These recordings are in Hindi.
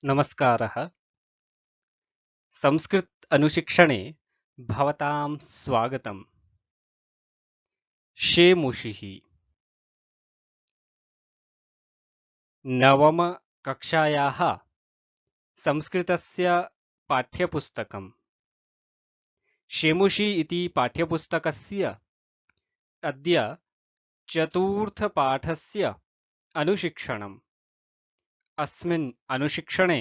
नमस्कारः। संस्कृत अनुशिक्षणे भवतां स्वागतम्। शेमुषिः नवमकक्षायाः संस्कृतस्य पाठ्यपुस्तकम्। शेमुषि इति पाठ्यपुस्तकस्य अद्य चतुर्थपाठस्य अनुशिक्षणम्। अस्मिन् अनुशिक्षणे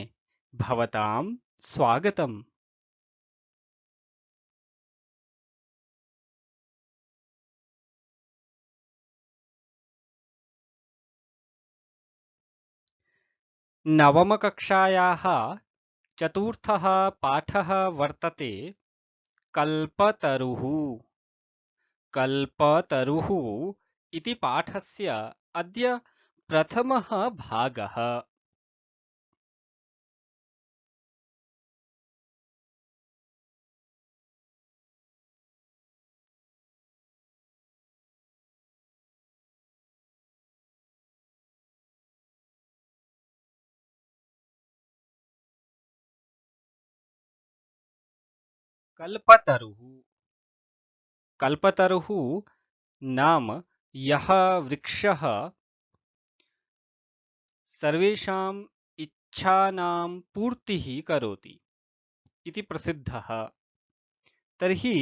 भवतां स्वागतम्। नवमकक्षायाः चतुर्थः पाठः वर्तते कल्पतरुः। कल्पतरुः इति पाठस्य अद्य प्रथमः भागः। कल्पतरुः कल्पतरुः नाम यः वृक्षः सर्वेषाम् इच्छानां पूर्तिः करोति इति प्रसिद्धः। तर्हि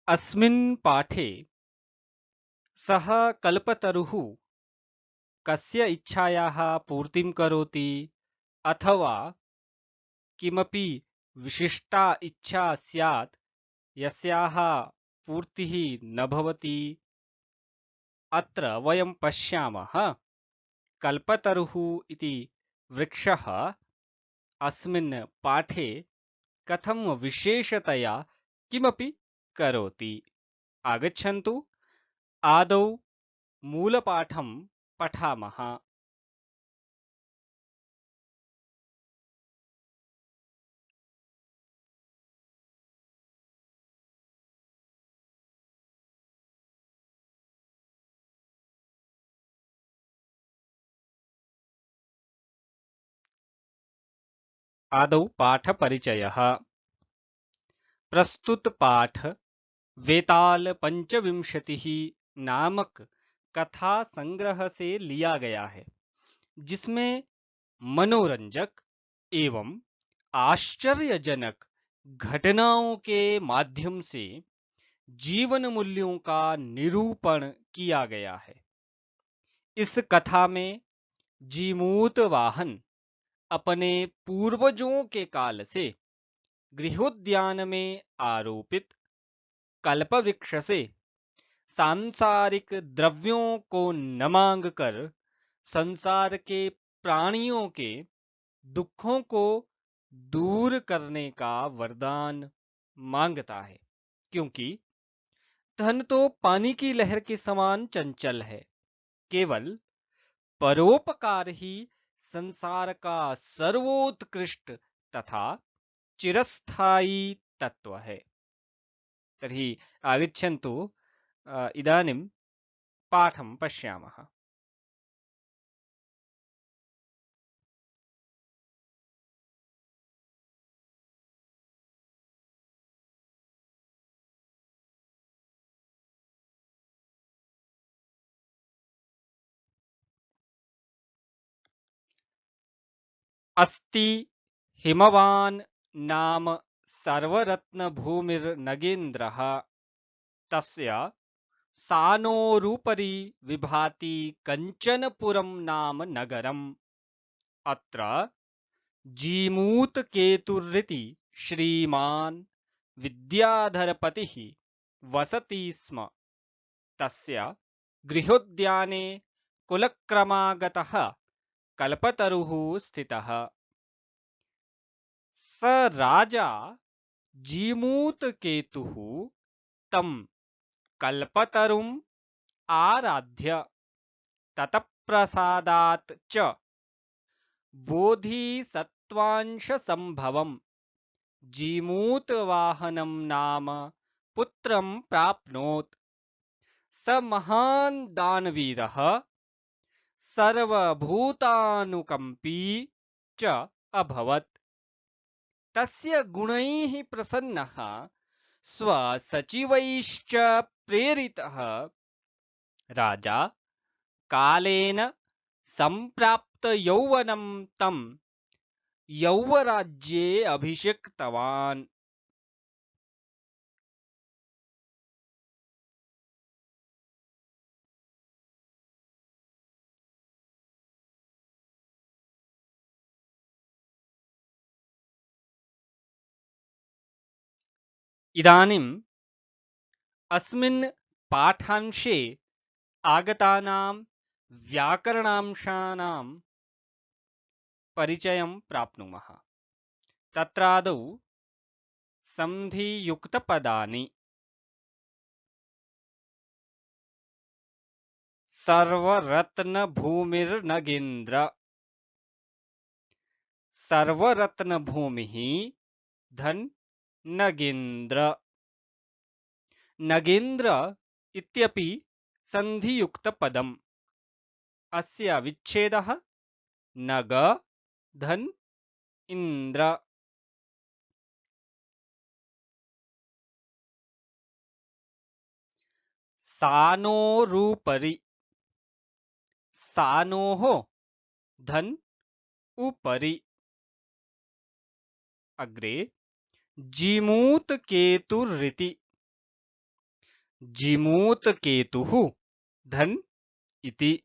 अस्मिन् पाठे सः कल्पतरुः कस्य इच्छायाः पूर्तिं करोति अथवा किमपि विशिष्टा इच्छा स्यात् यस्याः पूर्तिः न भवति। अत्र वयं पश्यामः कल्पतरुः इति वृक्षः अस्मिन् पाठे कथं विशेषतया किमपि करोति। आगच्छन्तु आदौ मूलपाठं पठामः। आदौ पाठपरिचयः। प्रस्तुत पाठ वेताल पंचविंशतिः नामक कथा संग्रह से लिया गया है, जिसमें मनोरंजक एवं आश्चर्यजनक घटनाओं के माध्यम से जीवन मूल्यों का निरूपण किया गया है। इस कथा में जीमूत वाहन अपने पूर्वजों के काल से गृहोद्यान में आरोपित कल्पवृक्ष से सांसारिक द्रव्यों को न मांग कर संसार के प्राणियों के दुखों को दूर करने का वरदान मांगता है, क्योंकि धन तो पानी की लहर के समान चंचल है। केवल परोपकार ही संसार का सर्वोत्कृष्ट तथा चिरस्थायी तत्व है। तर्हि आगच्छन्तु इदानीं पाठं पश्यामः। अस्ति हिमवान् नाम सर्वरत्नभूमिर्नगेन्द्रः, तस्य सानोरुपरि विभाति कञ्चनपुरं नाम नगरम्। अत्र जीमूतकेतुरिति श्रीमान् विद्याधरपतिः वसति स्म। तस्य गृहोद्याने कुलक्रमागतः कल्पतरुः स्थितः। स राजा जीमूतकेतुः तं कल्पतरुम् आराध्य ततप्रसादात् च बोधिसत्त्वांशसम्भवम् जीमूतवाहनं नाम पुत्रं प्राप्नोत्। स महान् दानवीरः सर्वभूतानुकम्पी च अभवत्। तस्य गुणैः प्रसन्नः स्वसचिवैश्च प्रेरितः राजा कालेन सम्प्राप्तयौवनं तं यौवराज्ये अभिषिक्तवान्। इदानीम् अस्मिन् पाठांशे आगतानां व्याकरणांशानां परिचयं प्राप्नुमः। तत्रादौ सन्धियुक्तपदानि सर्वरत्नभूमिर्नगेन्द्र। सर्वरत्नभूमिः धन नगेन्द्र। नगेन्द्र इत्यपि सन्धियुक्तपदम्। अस्य विच्छेदः नग धन इन्द्र। सानोरुपरि। सानोः धन उपरि। अग्रे जिमूतकेतुरिति। जिमूतकेतुः धन इति।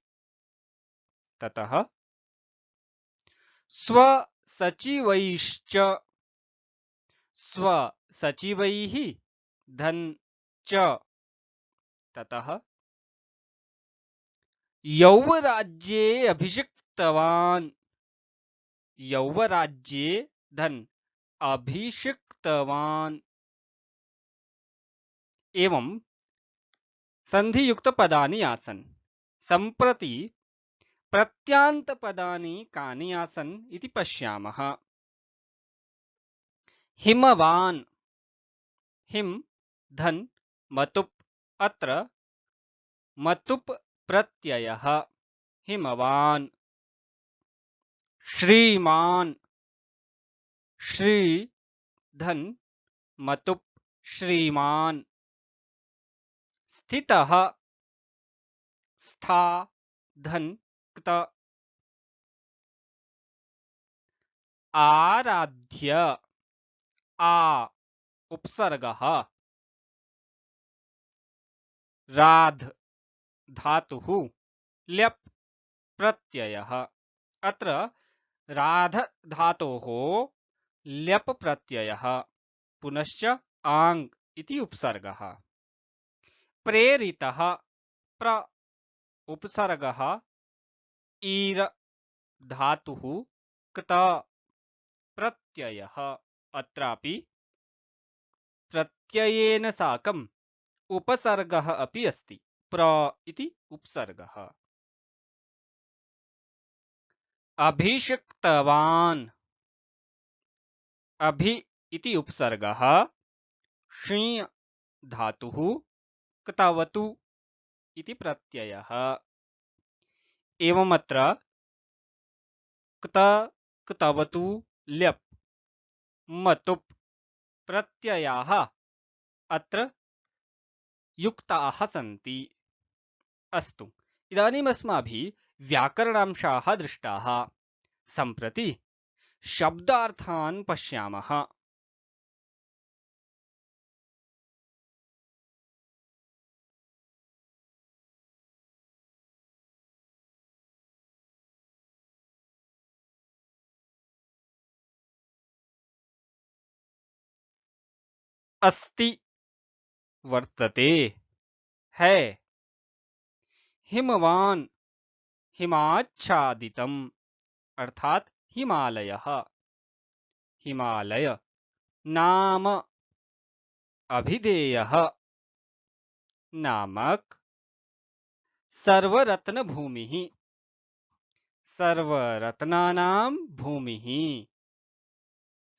ततः स्वसचिवैश्च। स्वसचिवैः धन च। ततः यौवराज्ये अभिषिक्तवान्। यौवराज्ये धन अभिषिक्तवान्। एवं सन्धियुक्तपदानि आसन्। सम्प्रति प्रत्यान्तपदानि कानि आसन् इति पश्यामः। हिमवान्। हिम धन मतुप्। अत्र मतुप् प्रत्ययः हिमवान्। श्रीमान्। श्री धन मतुप् श्रीमान्। स्थितः। स्था धन क्त। आराध्य। आ उपसर्गः। राध धातुः ल्यप् प्रत्ययः। अत्र राध धातोः ल्यप् प्रत्ययः पुनश्च आङ् इति उपसर्गः। प्रेरितः प्र उपसर्गः ईर धातुः क्त प्रत्ययः। अत्रापि प्रत्ययेन साकम् उपसर्गः अपि अस्ति। प्र इति उपसर्गः। अभिषिक्तवान्। अभि इति उपसर्गः षीञ् धातुः क्तवतु इति प्रत्ययः। एवमत्र क्त क्तवतु ल्यप् मतुप् प्रत्ययाः अत्र युक्ताः सन्ति। अस्तु, इदानीम् अस्माभिः व्याकरणांशाः दृष्टाः। सम्प्रति शब्दार्थान् पश्यामः। अस्ति वर्तते है। हिमवान् हिमाच्छादितम् अर्थात हिमालयः। हिमालय। नाम अभिधेयः नामक। सर्वरत्नभूमिः सर्वरत्नानां भूमिः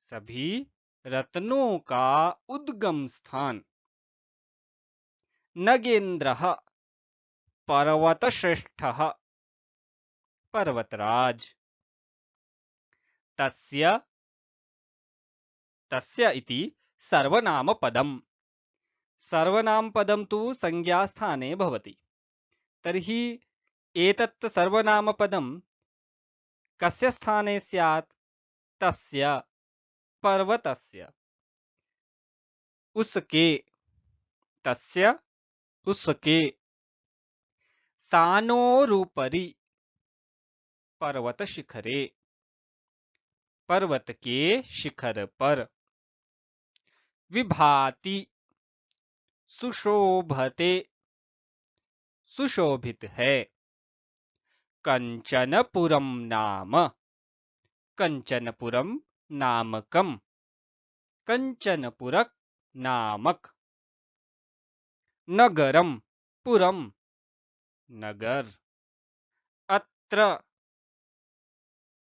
सभी रत्नों का उद्गम स्थान। नगेन्द्रः पर्वतश्रेष्ठः पर्वतराज। तस्य तस्य इति सर्वनामपदम्। सर्वनामपदं तु संज्ञास्थाने भवति। तर्हि एतत् सर्वनामपदं कस्य स्थाने स्यात्? तस्य, पर्वतस्य। उसके, तस्य, उसके। सानोरुपरि, पर्वत शिखरे, पर्वत के शिखर पर। विभाति, सुशोभते, सुशोभित है। कंचनपुरम नाम, कंचनपुरम नामकम, कंचनपुरक नामक। नगरम, पुरम, नगर। अत्र,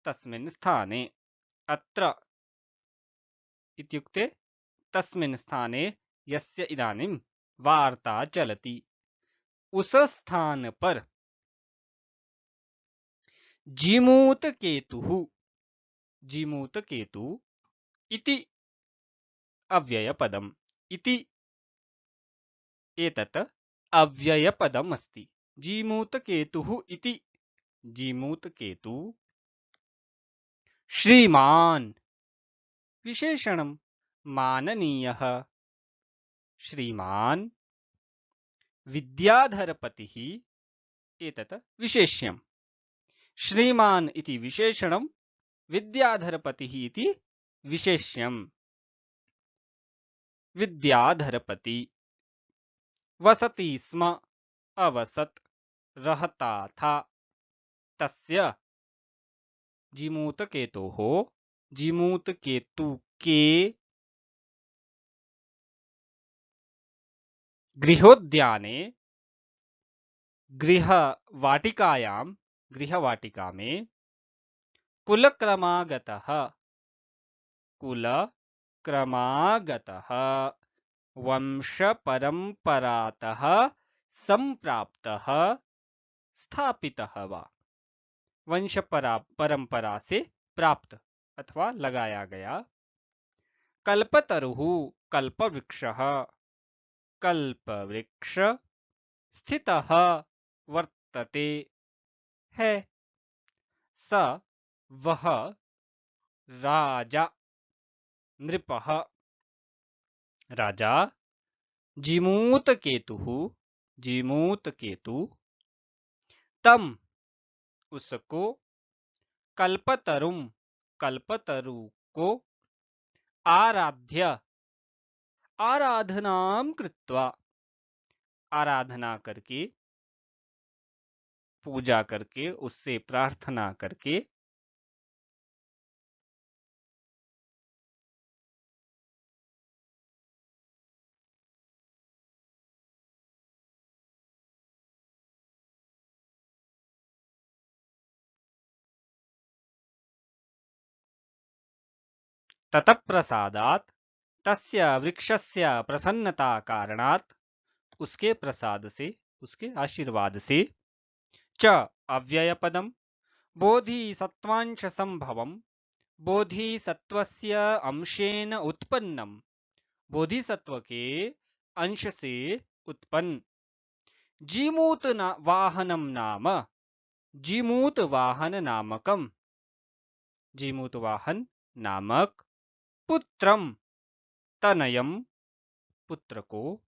तस्मिन् स्थाने। अत्र इत्युक्ते तस्मिन् स्थाने यस्य इदानीं वार्ता चलति, उस स्थान पर। जीमूतकेतुः, जीमूतकेतु इति अव्ययपदम्। इति एतत् अव्ययपदम् अस्ति। जीमूतकेतुः इति, जीमूतकेतु। श्रीमान्, विशेषणं, माननीयः। श्रीमान्। विद्याधरपतिः, एतत् विशेष्यम्। श्रीमान् इति विशेषणं, विद्याधरपतिः इति विशेष्यम्। विद्याधरपति। वसति स्म, अवसत्, रहता था। तस्य, जीमूतकेतोः, जीमूतकेतु के गृहोद्याने, गृहवाटिकायां, गृहवाटिका में। कुलक्रमागतः, कुलक्रमागतः। वंशपरम्परातः संप्राप्तः, स्थापितः वा। वंश परंपरा से प्राप्त अथवा लगाया गया। कल्पतरुः, कल्पवृक्षः, कल्पवृक्ष। स्थितः, वर्तते, है। स, वह। राजा, नृपः, राजा। जीमूतकेतुः, जीमूतकेतु। तम, उसको। कल्पतरुम, कल्पतरु को। आराध्य, आराधनां कृत्वा, आराधना करके, पूजा करके, उससे प्रार्थना करके। ततप्रसादात्, तस्य वृक्षस्य प्रसन्नता कारणात्, उसके प्रसाद से, उसके आशीर्वाद से। च, अव्ययपदम्। बोधिसत्त्वांश संभवम्, बोधिसत्वस्य अंशेन उत्पन्नम्, बोधिसत्व के अंश से उत्पन्न। जीमूत वाहनम नाम, जीमूत वाहन नामकम, जीमूत वाहन नामक। पुत्रम, तनयम, पुत्र को।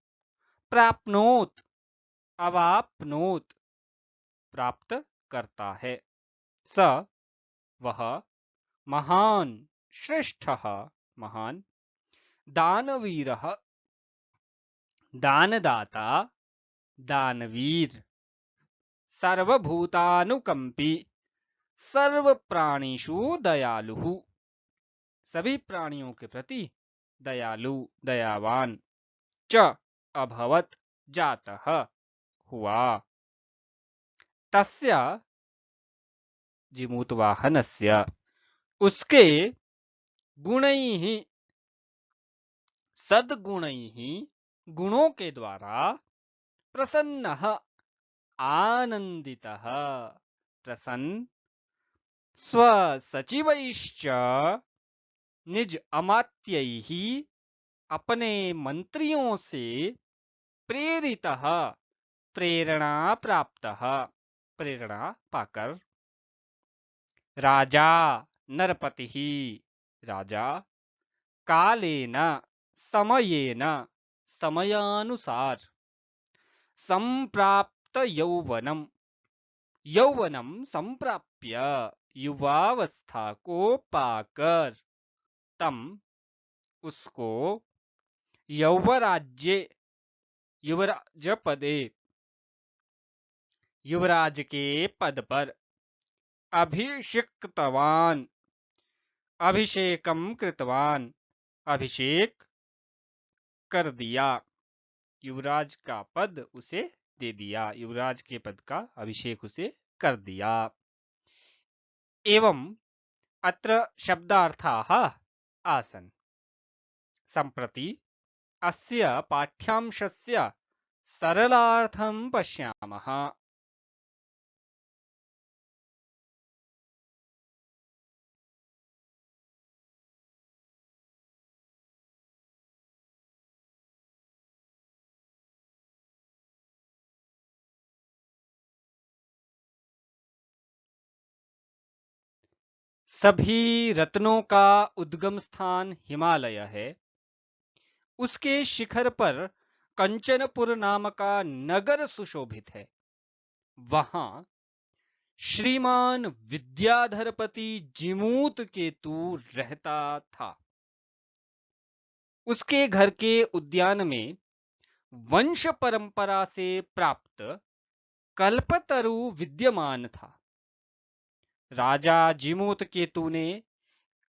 प्राप्नोत, अवाप्नोत, प्राप्त करता है। स, वह। महान, श्रेष्ठः, महान। दानवीरः, दानदाता, दानवीर। सर्वभूतानुकंपी, सर्व प्राणिषु दयालुः, सभी प्राणियों के प्रति दयालु, दयावान। च, अभवत, जातः, हुआ। तस्य, जीमूतवाहनस्य, उसके। गुणैः, सद्गुणैः, गुणों के द्वारा। प्रसन्नः, आनंदितः, प्रसन्न। स्वसचिवैश्च निज अमात्यैः अपने मंत्रियों से प्रेरितः प्रेरणा प्राप्तः प्रेरणा पाकर राजा नरपतिः राजा कालेन समयेन समयानुसार संप्राप्त यौवनम यौवनम संप्राप्य युवावस्था को पाकर तम उसको यौवराज्य युवराज पदे युवराज के पद पर अभिषिक्तवान अभिषेकम कृतवान अभिषेक कर दिया युवराज का पद उसे दे दिया युवराज के पद का अभिषेक उसे कर दिया एवं अत्र शब्दार्थाः आसन् सम्प्रति अस्य पाठ्यांशस्य सरलार्थं पश्यामः सभी रत्नों का उद्गम स्थान हिमालय है उसके शिखर पर कंचनपुर नाम का नगर सुशोभित है वहां श्रीमान विद्याधरपति जिमूत केतु रहता था उसके घर के उद्यान में वंश परंपरा से प्राप्त कल्पतरु विद्यमान था राजा जिमूत केतु ने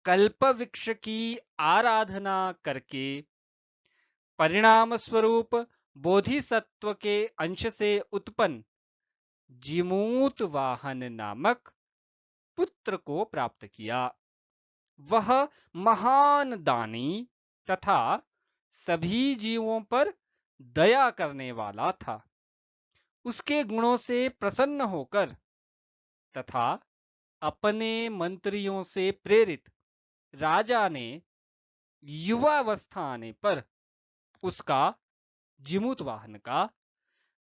कल्प वृक्ष की आराधना करके परिणाम स्वरूप बोधिसत्व के अंश से उत्पन्न जिमूत वाहन नामक पुत्र को प्राप्त किया वह महान दानी तथा सभी जीवों पर दया करने वाला था उसके गुणों से प्रसन्न होकर तथा अपने मंत्रियों से प्रेरित राजा ने युवावस्था आने पर उसका जिमूत वाहन का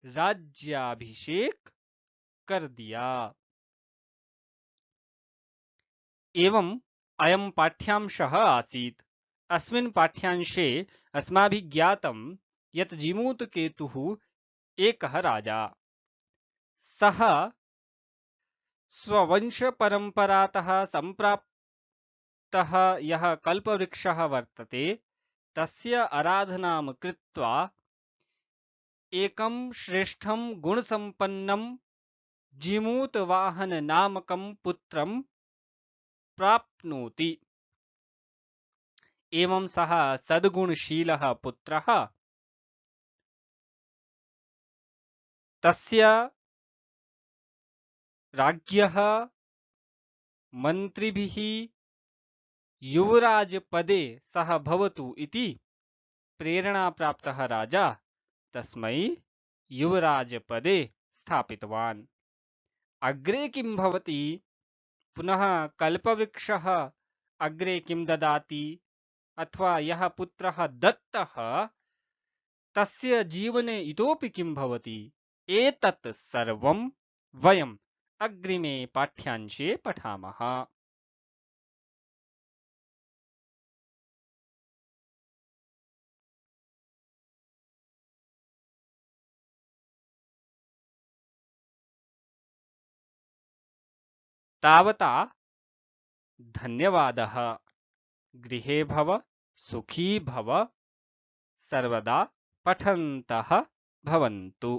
राज्याभिषेक कर दिया एवं अयं पाठ्यांशः आसीत् अस्मिन् पाठ्यांशे अस्माभिः ज्ञातं यत् जिमूतकेतुः एकः राजा सः स्ववंशपरम्परातः सम्प्राप्तः यः कल्पवृक्षः वर्तते तस्य आराधनां कृत्वा एकं श्रेष्ठं गुणसम्पन्नं जिमूतवाहन नामकं पुत्रं प्राप्नोति एवं सः सद्गुणशीलः पुत्रः तस्य राज्ञः मन्त्रिभिः युवराजपदे सः भवतु इति प्रेरणा प्राप्तः राजा तस्मै युवराजपदे स्थापितवान् अग्रे किं भवति पुनः कल्पवृक्षः अग्रे किं ददाति अथवा यः पुत्रः दत्तः तस्य जीवने इतोपि किं भवति एतत् सर्वं वयम् अग्रिमे पाठ्यांशे पठामः तावता धन्यवादः गृहे भव सुखी भव सर्वदा पठन्तः भवन्तु